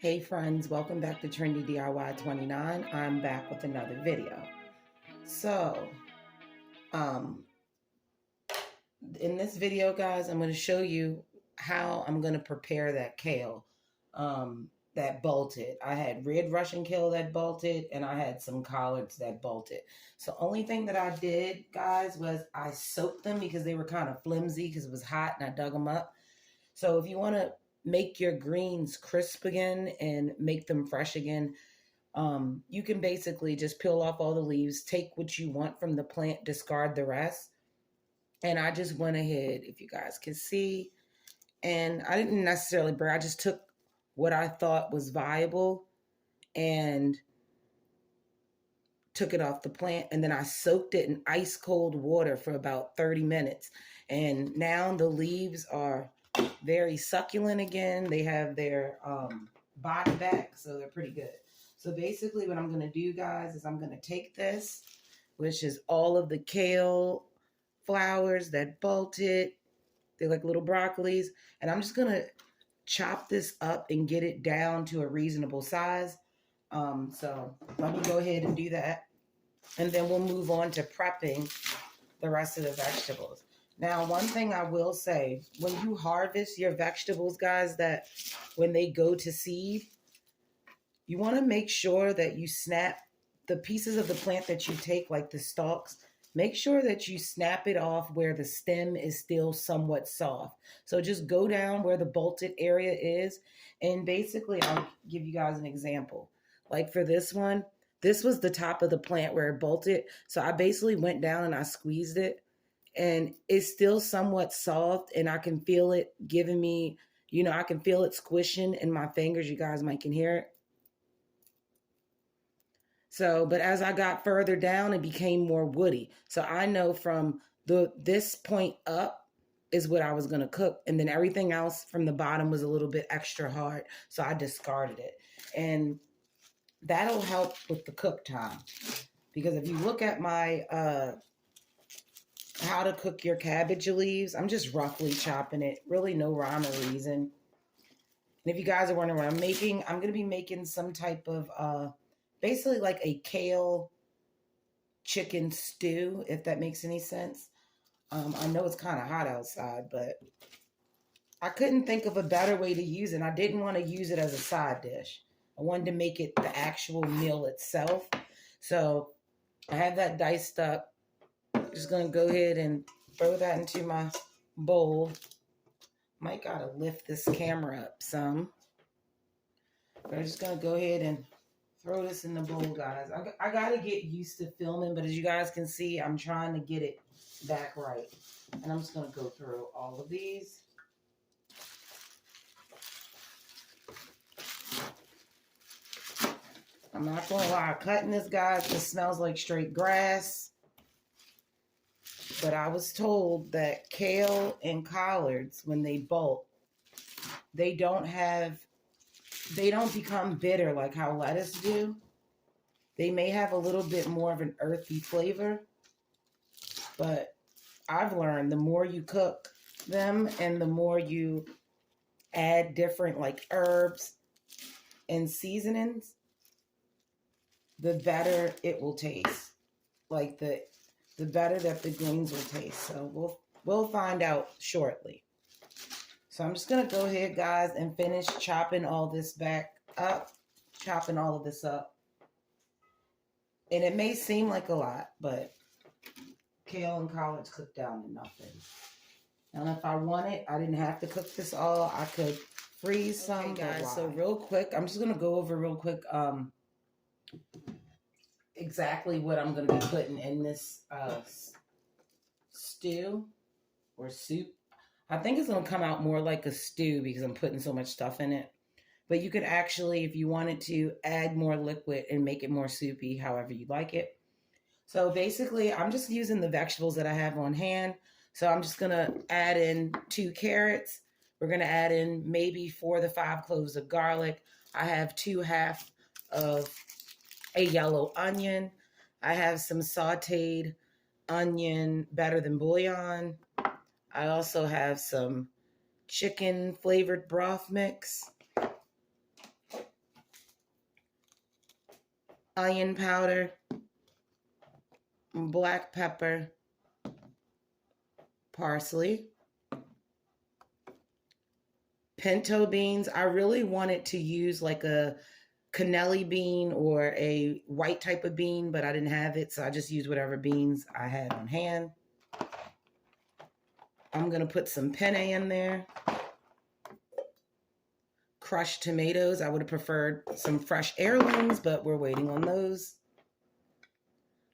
Hey friends, welcome back to Trendy DIY 29. I'm back with another video. So, um, in this video, guys, I'm going to show you how I'm going to prepare that kale that bolted. I had red Russian kale that bolted, and I had some collards that bolted. So only thing that I did, guys, was I soaked them because they were kind of flimsy because it was hot and I dug them up. So if you want to make your greens crisp again and make them fresh again, you can basically just peel off all the leaves, take what you want from the plant, discard the rest. And I just went ahead, if you guys can see, and I didn't necessarily burn. I just took what I thought was viable and took it off the plant, and then I soaked it in ice cold water for about 30 minutes. And now the leaves are very succulent again. They have their body back, so they're pretty good. So basically what I'm going to do, guys, is I'm going to take this, which is all of the kale flowers that bolted. They're like little broccolis. And I'm just going to chop this up and get it down to a reasonable size. So let me go ahead and do that. And then we'll move on to prepping the rest of the vegetables. Now, one thing I will say, when you harvest your vegetables, guys, that when they go to seed, you want to make sure that you snap the pieces of the plant that you take, like the stalks. Make sure that you snap it off where the stem is still somewhat soft. So just go down where the bolted area is. And basically, I'll give you guys an example. Like for this one, this was the top of the plant where it bolted. So I basically went down and I squeezed it. And it's still somewhat soft. And I can feel it giving me, I can feel it squishing in my fingers. You guys might can hear it. So, but as I got further down, it became more woody. So I know from this point up is what I was going to cook. And then everything else from the bottom was a little bit extra hard. So I discarded it. And that'll help with the cook time. Because if you look at my how to cook your cabbage leaves, I'm just roughly chopping it. Really no rhyme or reason. And if you guys are wondering what I'm making, I'm going to be making some type of basically like a kale chicken stew, if that makes any sense. I know it's kind of hot outside, but I couldn't think of a better way to use it. I didn't want to use it as a side dish. I wanted to make it the actual meal itself. So I have that diced up. I'm just going to go ahead and throw that into my bowl. Might got to lift this camera up some. But I'm just going to go ahead and throw this in the bowl, guys. I got to get used to filming, but as you guys can see, I'm trying to get it back right. And I'm just going to go through all of these. I'm not going to lie, cutting this, guys, it smells like straight grass. But I was told that kale and collards, when they bolt, they don't become bitter like how lettuce do. They may have a little bit more of an earthy flavor, but I've learned the more you cook them and the more you add different like herbs and seasonings, the better it will taste. Like the better that the greens will taste. So we'll find out shortly. So I'm just going to go ahead, guys, and finish chopping all this back up, chopping all of this up. And it may seem like a lot, but kale and collards cook down to nothing. And if I wanted, I didn't have to cook this all. I could freeze some, guys. So real quick, I'm just going to go over real quick exactly what I'm going to be putting in this stew or soup. I think it's going to come out more like a stew because I'm putting so much stuff in it. But you could actually, if you wanted to, add more liquid and make it more soupy, however you like it. So basically, I'm just using the vegetables that I have on hand. So I'm just going to add in 2 carrots. We're going to add in maybe 4 to 5 cloves of garlic. I have 2/2 of a yellow onion. I have some sauteed onion, better than bouillon. I also have some chicken flavored broth mix. onion powder, black pepper, parsley, pinto beans. I really wanted to use like a cannelli bean or a white type of bean, but I didn't have it, so I just used whatever beans I had on hand. I'm going to put some penne in there. Crushed tomatoes. I would have preferred some fresh heirlooms, but we're waiting on those.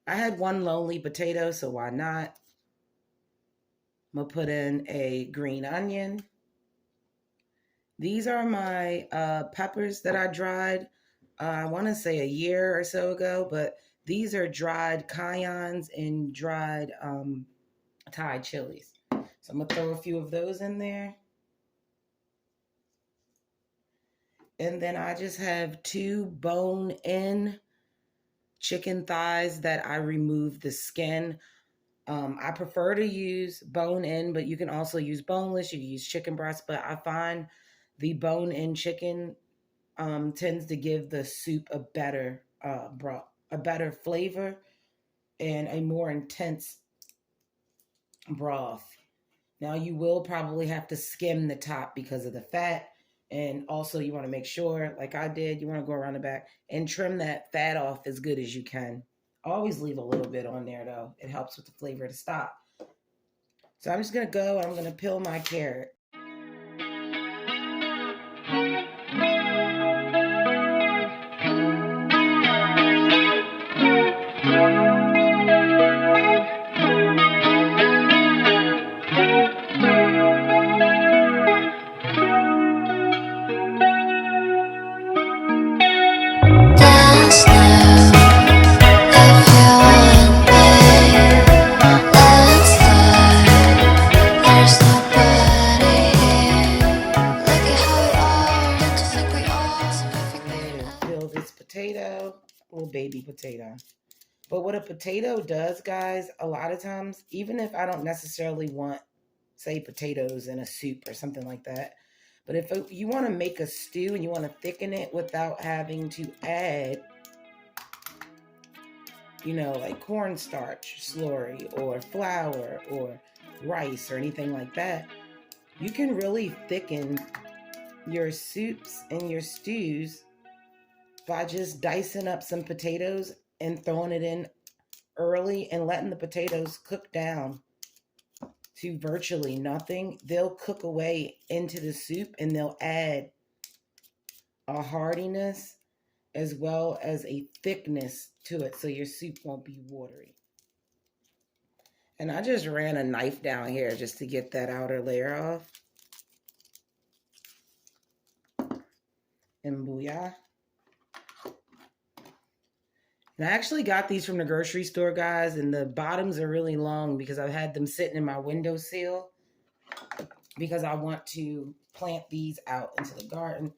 I had one lonely potato, so why not? I'm going to put in a green onion. These are my peppers that I dried, I want to say a year or so ago, but these are dried cayennes and dried Thai chilies. So I'm going to throw a few of those in there. And then I just have 2 bone-in chicken thighs that I removed the skin. I prefer to use bone-in, but you can also use boneless. You can use chicken breast, but I find the bone-in chicken tends to give the soup a better broth, a better flavor, and a more intense broth. Now you will probably have to skim the top because of the fat. And also you want to make sure, like I did, you want to go around the back and trim that fat off as good as you can. Always leave a little bit on there though. It helps with the flavor to stop. So I'm just going to go, I'm going to peel my carrot. Potato, little baby potato. But what a potato does, guys, a lot of times, even if I don't necessarily want, say, potatoes in a soup or something like that, but if you want to make a stew and you want to thicken it without having to add, you know, like cornstarch slurry or flour or rice or anything like that, you can really thicken your soups and your stews by just dicing up some potatoes and throwing it in early and letting the potatoes cook down to virtually nothing. They'll cook away into the soup and they'll add a hardiness as well as a thickness to it so your soup won't be watery. And I just ran a knife down here just to get that outer layer off. And booyah. And I actually got these from the grocery store, guys, and the bottoms are really long because I've had them sitting in my windowsill because I want to plant these out into the garden.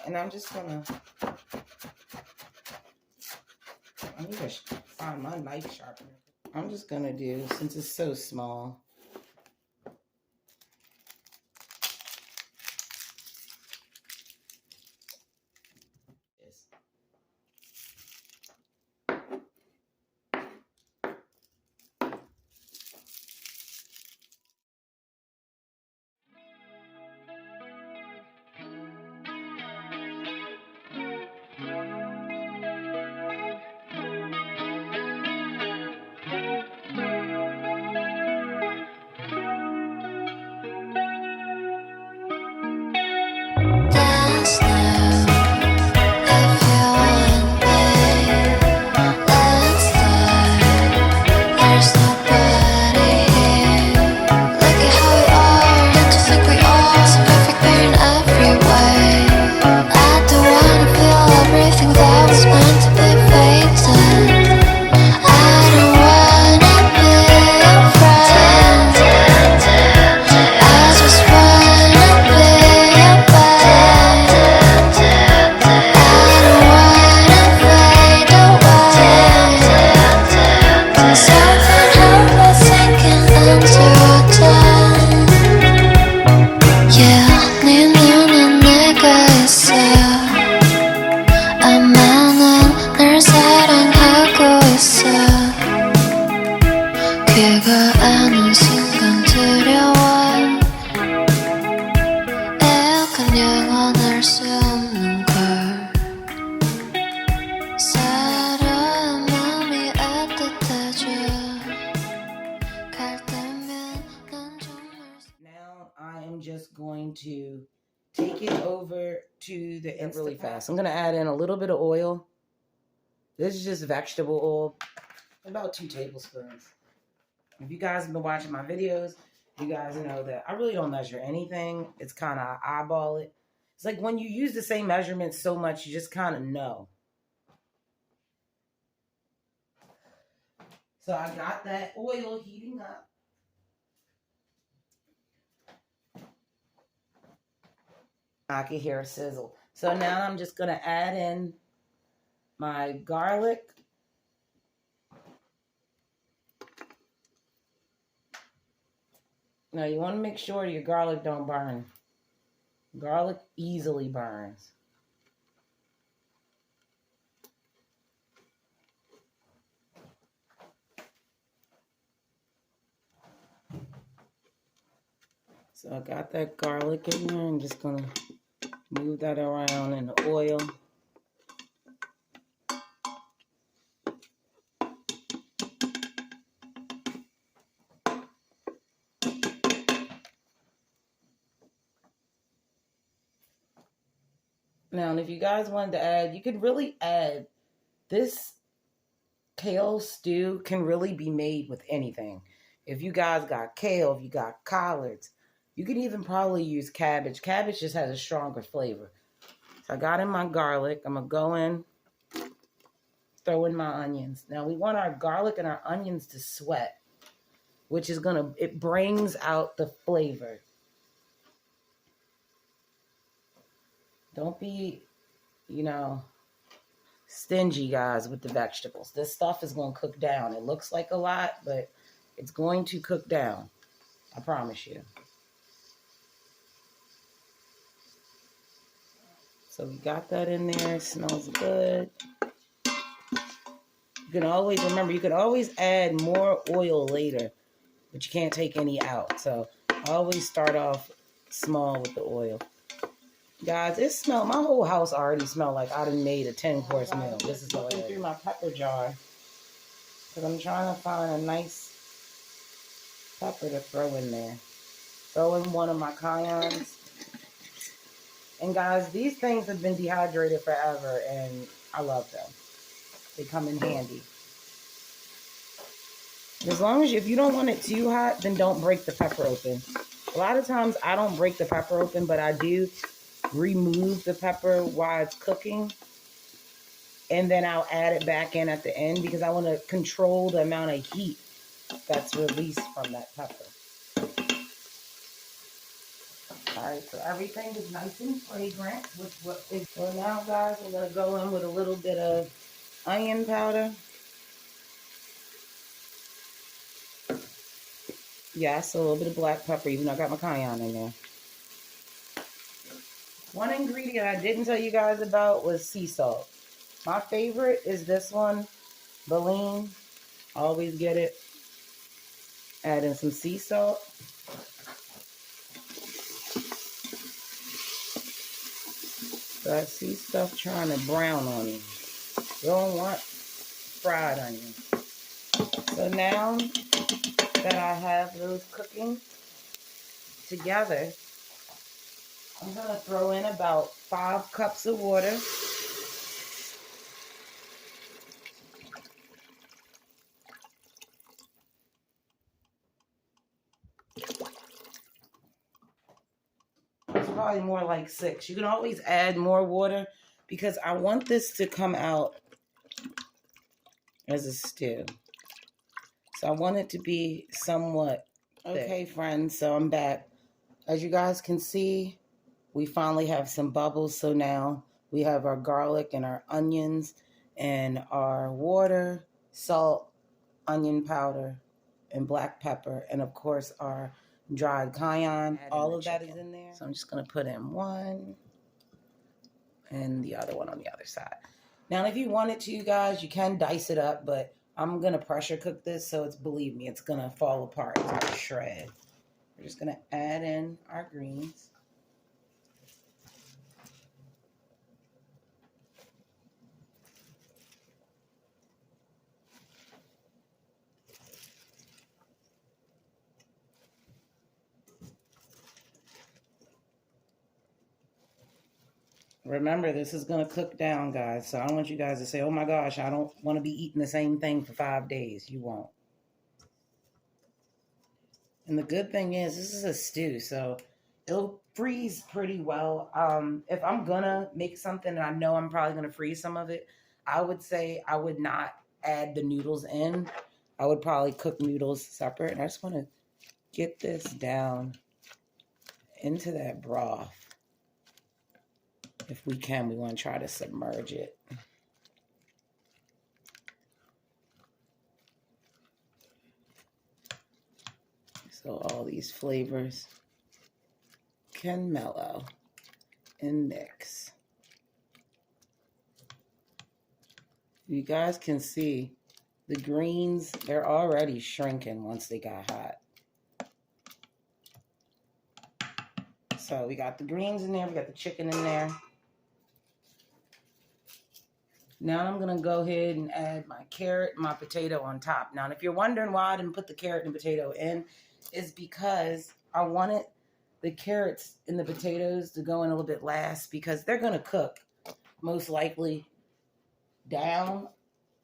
And I'm just gonna, I need to find my knife sharpener. I'm just gonna do, since it's so small, take it over to the Instant really fast. I'm going to add in a little bit of oil. This is just vegetable oil, about 2 tablespoons. If you guys have been watching my videos, you guys know that I really don't measure anything. It's kind of eyeball it. It's like when you use the same measurements so much, you just kind of know. So I got that oil heating up. I can hear a sizzle. So now I'm just going to add in my garlic. Now you want to make sure your garlic don't burn. Garlic easily burns. So I got that garlic in there. I'm just going to move that around in the oil. Now, and if you guys wanted to add, you could really add this kale stew can really be made with anything. If you guys got kale, if you got collards, you can even probably use cabbage. Cabbage just has a stronger flavor. So I got in my garlic. I'm going to go in, throw in my onions. Now we want our garlic and our onions to sweat, which is it brings out the flavor. Don't be, stingy, guys, with the vegetables. This stuff is going to cook down. It looks like a lot, but it's going to cook down. I promise you. So we got that in there. It smells good. You can always, remember, you can always add more oil later, but you can't take any out. So always start off small with the oil. Guys, it smelled, my whole house already smelled like I done made a 10-course meal. This is looking through my pepper jar because I'm trying to find a nice pepper to throw in there. Throw in one of my cayens. And guys, these things have been dehydrated forever and I love them. They come in handy. As long as if you don't want it too hot, then don't break the pepper open. A lot of times I don't break the pepper open, but I do remove the pepper while it's cooking. And then I'll add it back in at the end because I want to control the amount of heat that's released from that pepper. Alright, so everything is nice and fragrant with what is. So now, guys, we're going to go in with a little bit of onion powder. Yes, a little bit of black pepper, even though I got my cayenne in there. One ingredient I didn't tell you guys about was sea salt. My favorite is this one, Baleen. Always get it. Add in some sea salt. So I see stuff trying to brown on you. You don't want fried onions. So now that I have those cooking together, I'm going to throw in about 5 cups of water. It's probably more like 6. You can always add more water because I want this to come out as a stew. So I want it to be somewhat thick. Okay, friends, so I'm back. As you guys can see, we finally have some bubbles. So now we have our garlic and our onions and our water, salt, onion powder, and black pepper, and of course our dried cayenne. All of that is in there. So I'm just going to put in one and the other one on the other side. Now, if you wanted to, you guys, you can dice it up, but I'm going to pressure cook this, so it's, believe me, it's going to fall apart. It's going to shred. We're just going to add in our greens. Remember, this is going to cook down, guys. So I don't want you guys to say, oh my gosh, I don't want to be eating the same thing for 5 days. You won't. And the good thing is, this is a stew, so it'll freeze pretty well. If I'm going to make something and I know I'm probably going to freeze some of it, I would say I would not add the noodles in. I would probably cook noodles separate. And I just want to get this down into that broth. If we can, we want to try to submerge it. So all these flavors can mellow and mix. You guys can see the greens, they're already shrinking once they got hot. So we got the greens in there, we got the chicken in there. Now I'm going to go ahead and add my carrot and my potato on top. Now, if you're wondering why I didn't put the carrot and potato in, it's because I wanted the carrots and the potatoes to go in a little bit last because they're going to cook most likely down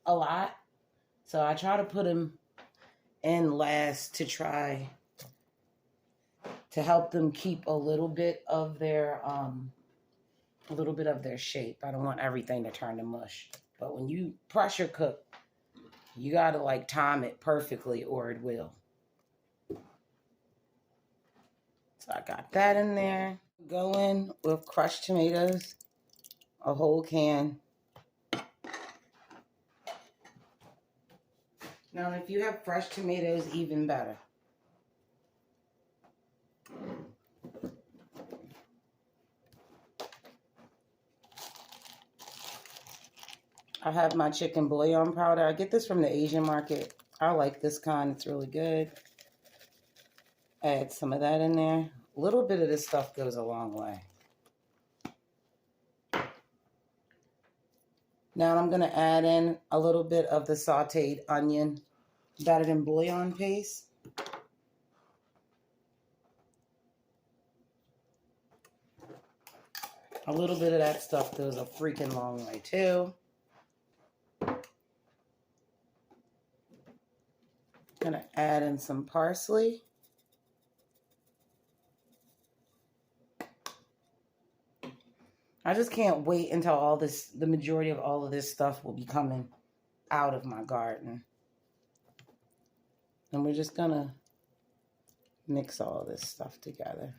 a lot. So I try to put them in last to try to help them keep a little bit of their shape. I don't want everything to turn to mush. But when you pressure cook, you got to like time it perfectly or it will. So I got that in there. Go in with crushed tomatoes, a whole can. Now, if you have fresh tomatoes, even better. I have my chicken bouillon powder. I get this from the Asian market. I like this kind. It's really good. Add some of that in there. A little bit of this stuff goes a long way. Now I'm going to add in a little bit of the sauteed onion battered in bouillon paste. A little bit of that stuff goes a freaking long way too. Gonna add in some parsley. I just can't wait until the majority of all of this stuff will be coming out of my garden. And we're just gonna mix all of this stuff together.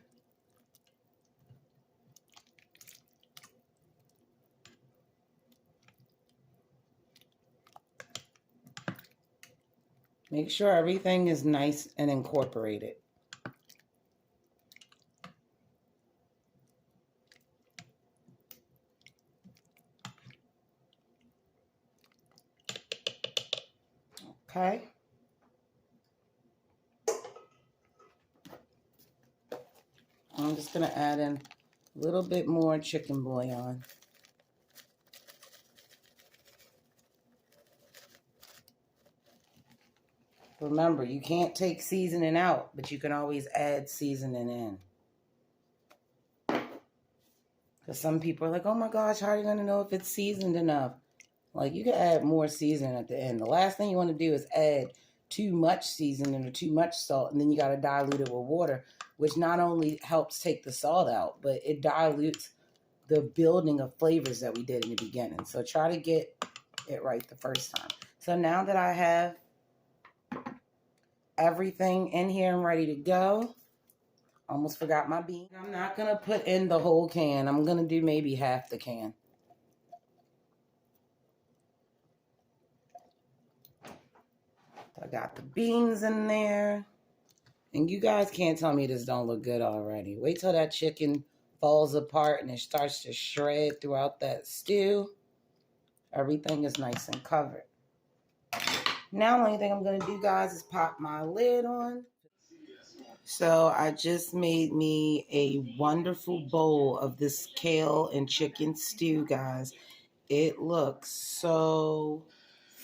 Make sure everything is nice and incorporated. Okay. I'm just going to add in a little bit more chicken bouillon. Remember, you can't take seasoning out, but you can always add seasoning in. Because some people are like, oh my gosh, how are you going to know if it's seasoned enough? Like, you can add more seasoning at the end. The last thing you want to do is add too much seasoning or too much salt, and then you got to dilute it with water, which not only helps take the salt out, but it dilutes the building of flavors that we did in the beginning. So try to get it right the first time. So now that I have everything in here and ready to go, almost forgot my bean. I'm not going to put in the whole can. I'm going to do maybe half the can. I got the beans in there. And you guys can't tell me this don't look good already. Wait till that chicken falls apart and it starts to shred throughout that stew. Everything is nice and covered. Now the only thing I'm going to do, guys, is pop my lid on. So I just made me a wonderful bowl of this kale and chicken stew, guys. It looks so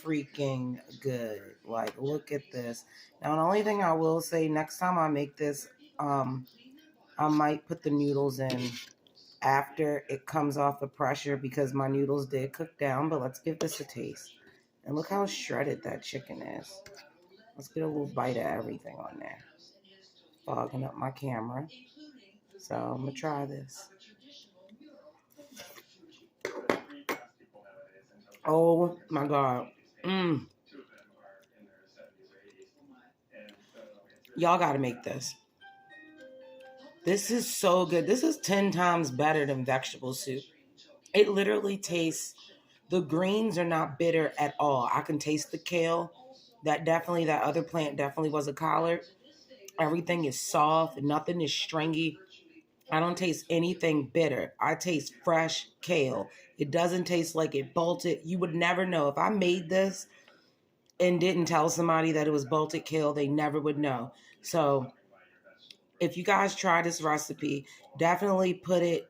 freaking good. Like, look at this. Now, the only thing I will say, next time I make this, I might put the noodles in after it comes off the pressure because my noodles did cook down. But let's give this a taste. And look how shredded that chicken is. Let's get a little bite of everything on there. Fogging up my camera. So I'm going to try this. Oh my God. Y'all got to make this. This is so good. This is 10 times better than vegetable soup. It literally tastes, the greens are not bitter at all. I can taste the kale. That other plant definitely was a collard. Everything is soft. Nothing is stringy. I don't taste anything bitter. I taste fresh kale. It doesn't taste like it bolted. You would never know. If I made this and didn't tell somebody that it was bolted kale, they never would know. So if you guys try this recipe, definitely put it,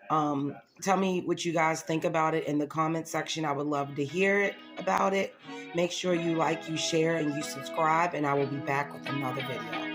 tell me what you guys think about it in the comment section. I would love to hear about it. Make sure you like, you share, and you subscribe, and I will be back with another video.